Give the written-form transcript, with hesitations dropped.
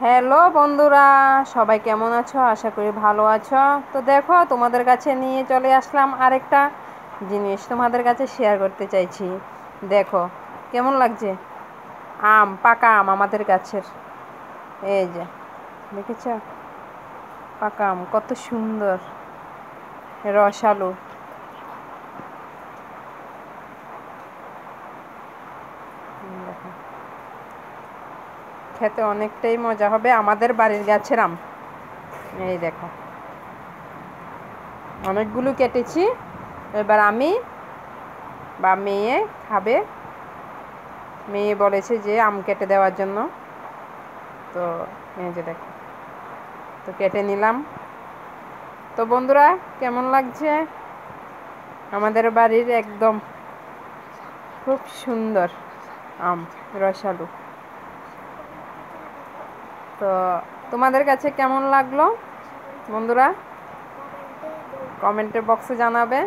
Hello বন্ধুরা, সবাই কেমন আছো? আশা করি ভালো আছো। তো দেখো, তোমাদের কাছে নিয়ে চলে আসলাম আরেকটা জিনিস তোমাদের কাছে শেয়ার করতে চাইছি। দেখো কেমন লাগছে, আম, পাকা আম আমাদের গাছের। এই যে দেখেছো, পাকা আম কত সুন্দর, রসালো। দেখো, খেতে অনেকটাই মজা হবে, আমাদের বাড়ির গাছের আম। এই দেখো, অনেকগুলো কেটেছি। এবার আমি বা মেয়ে খাবে, মেয়ে বলেছে যে আম কেটে দেওয়ার জন্য। তো এই যে দেখো, তো কেটে নিলাম। তো বন্ধুরা, কেমন লাগছে? আমাদের বাড়ির একদম খুব সুন্দর আম, রসালো। তো তোমাদের কাছে কেমন লাগলো বন্ধুরা? কমেন্টের বক্সে জানাবে।